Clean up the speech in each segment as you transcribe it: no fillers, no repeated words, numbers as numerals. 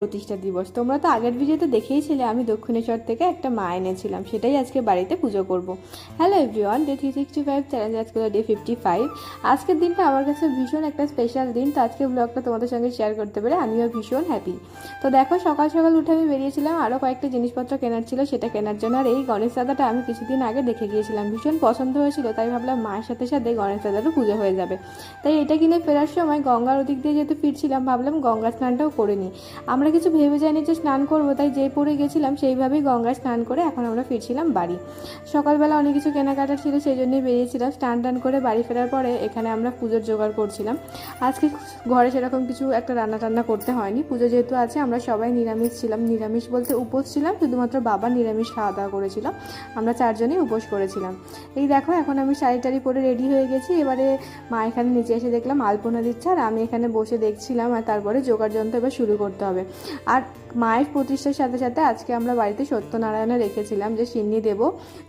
প্রতিষ্ঠা দিবস। তোমরা তো আগের ভিডিওতে দেখেইছিলে আমি দক্ষিণেশ্বর থেকে একটা মা এনেছিলাম, সেটাই আজকে বাড়িতে পুজো করব। হ্যালো এভরিওয়ান, ডে 365 চ্যালেঞ্জ আজকে ডে 55। আজকের দিনটা আমার কাছে ভীষণ একটা স্পেশাল দিন, তো আজকে ব্লগটা তোমাদের সঙ্গে শেয়ার করতে পেরে আমিও ভীষণ হ্যাপি। তো দেখো, সকাল সকাল উঠে আমি বেরিয়েছিলাম, আরও কয়েকটা জিনিসপত্র কেনার ছিল, সেটা কেনার জন্য। আর এই গণেশ দাদাটা আমি কিছুদিন আগে দেখে গিয়েছিলাম, ভীষণ পছন্দ হয়েছিল, তাই ভাবলাম মায়ের সাথে সাথে গণেশ দাদারও পুজো হয়ে যাবে। তাই এটা কিনে ফেরার সময় গঙ্গার ওদিক দিয়ে যেহেতু ফিরছিলাম, ভাবলাম গঙ্গা স্নানটাও করে নিই। আমরা কিছু ভেবে যাইনি যে স্নান করবো, তাই যেই পরে গেছিলাম সেইভাবেই গঙ্গায় স্নান করে এখন আমরা ফিরছিলাম বাড়ি। সকালবেলা অনেক কিছু কেনাকাটা ছিল, সেই জন্যই বেরিয়েছিলাম। স্নান টান করে বাড়ি ফেরার পরে এখানে আমরা পুজোর জোগাড় করছিলাম। আজকে ঘরে সেরকম কিছু একটা রান্না টান্না করতে হয়নি, পুজো যেহেতু আছে আমরা সবাই নিরামিষ ছিলাম। নিরামিষ বলতে উপোস ছিলাম, শুধুমাত্র বাবা নিরামিষ খাওয়া দাওয়া করেছিল, আমরা চারজনই উপোস করেছিলাম। এই দেখো, এখন আমি শাড়ি টাড়ি পরে রেডি হয়ে গেছি। এবারে মা এখানে নিচে এসে দেখলাম আলপনা দিচ্ছে, আর আমি এখানে বসে দেখছিলাম। আর তারপরে জোগাড় যন্ত্র এবার শুরু করতে হবে। আর মায়ের প্রতিষ্ঠার সাথে সাথে আজকে আমরা বাড়িতে সত্যনারায়ণে রেখেছিলাম যে সিন্নি দেব,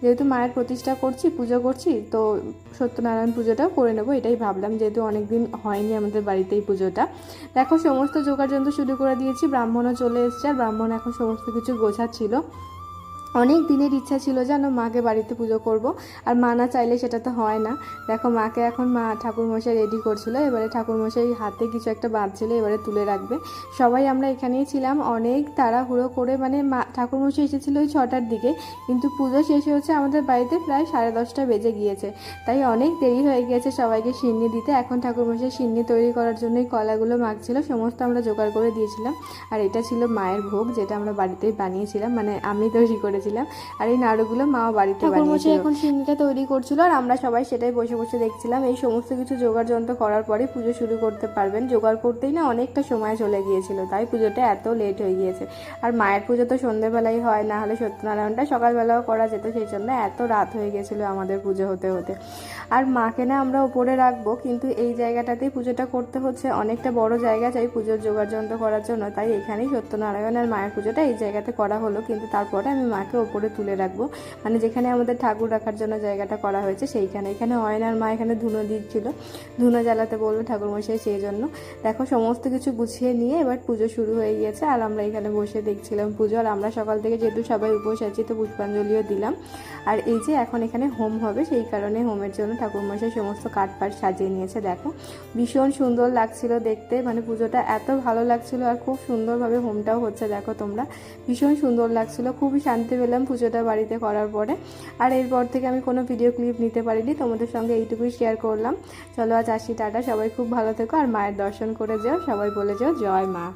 যেহেতু মায়ের প্রতিষ্ঠা করছি, পুজো করছি, তো সত্যনারায়ণ পুজোটাও করে নেবো, এটাই ভাবলাম, যেহেতু অনেকদিন হয়নি আমাদের বাড়িতে এই পুজোটা। দেখো, সমস্ত জোগাড় যন্ত্র শুরু করে দিয়েছি, ব্রাহ্মণও চলে এসছে, আর ব্রাহ্মণ এখন সমস্ত কিছু গোছাচ্ছিল। অনেক দিনের ইচ্ছা ছিল যেন মাকে বাড়িতে পুজো করব, আর মা না চাইলে সেটা তো হয় না। দেখো, মাকে এখন মা ঠাকুরমশাই রেডি করছিল, এবারে ঠাকুরমশাই হাতে কিছু একটা বাঁধছিল, এবারে তুলে রাখবে। সবাই আমরা এখানেই ছিলাম, অনেক তাড়াহুড়ো করে, মানে মা ঠাকুরমশাই এসেছিল ওই 6টার দিকে, কিন্তু পুজো শেষ হচ্ছে আমাদের বাড়িতে প্রায় 10:30 বেজে গিয়েছে, তাই অনেক দেরি হয়ে গিয়েছে সবাইকে সিন্নি দিতে। এখন ঠাকুরমশাই সিন্নি তৈরি করার জন্যই কলাগুলো মাখছিল, সমস্ত আমরা জোগাড় করে দিয়েছিলাম। আর এটা ছিল মায়ের ভোগ, যেটা আমরা বাড়িতেই বানিয়েছিলাম, মানে আমি তৈরি করেছিলাম। আর এই নাড়ুগুলো মা বাড়িতে বানিয়েছিল। এখন সিন্নিটা তৈরি করছিল, আর আমরা সবাই সেটাই বসে বসে দেখছিলাম। এই সমস্ত কিছু জোগাড় যন্ত্র করার পরে পুজো শুরু করতে পারবেন। জোগাড় করতেই না অনেকটা সময় চলে গিয়েছিল, তাই পুজোটা এত লেট হয়ে গিয়েছে। আর মায়ের পুজো তো সন্ধ্যেবেলাই হয়, না হলে সত্যনারায়ণটা সকালবেলাও করা যেত, সেই জন্য এত রাত হয়ে গেছিলো আমাদের পুজো হতে হতে। আর মাকে না আমরা উপরে রাখবো, কিন্তু এই জায়গাটাতেই পুজোটা করতে হচ্ছে, অনেকটা বড় জায়গা চাই পুজোর জোগাড় যন্ত্র করার জন্য, তাই এখানেই সত্যনারায়ণ আর মায়ের পুজোটা এই জায়গাতে করা হলো। কিন্তু তারপরে আমি মাকে ওপরে তুলে রাখবো, মানে যেখানে আমাদের ঠাকুর রাখার জন্য জায়গাটা করা হয়েছে সেইখানে। এখানে অয়নার মা এখানে ধুনো দিচ্ছিল, ধুনো জ্বালাতে বলবে ঠাকুরমশাই, সেই জন্য। দেখো, সমস্ত কিছু গুছিয়ে নিয়ে এবার পুজো শুরু হয়ে গিয়েছে, আর আমরা এখানে বসে দেখছিলাম পুজো। আর আমরা সকাল থেকে যেহেতু সবাই উপোস আছি, তো পুষ্পাঞ্জলিও দিলাম। আর এই যে এখন এখানে হোম হবে, সেই কারণে হোমের জন্য ঠাকুরমশাই সমস্ত কাঠপাট সাজিয়ে নিয়েছে। দেখো, ভীষণ সুন্দর লাগছিল দেখতে, মানে পুজোটা এত ভালো লাগছিল, আর খুব সুন্দরভাবে হোমটাও হচ্ছে। দেখো তোমরা, ভীষণ সুন্দর লাগছিল, খুবই শান্তি পেলাম পুজোটা বাড়িতে করার পরে। আর এরপর থেকে আমি কোনো ভিডিও ক্লিপ নিতে পারিনি, তোমাদের সঙ্গে এইটুকুই শেয়ার করলাম। চলো আজ আসি, টাটা, সবাই খুব ভালো থেকো, আর মায়ের দর্শন করে যাও, সবাই বলে যাও জয় মা।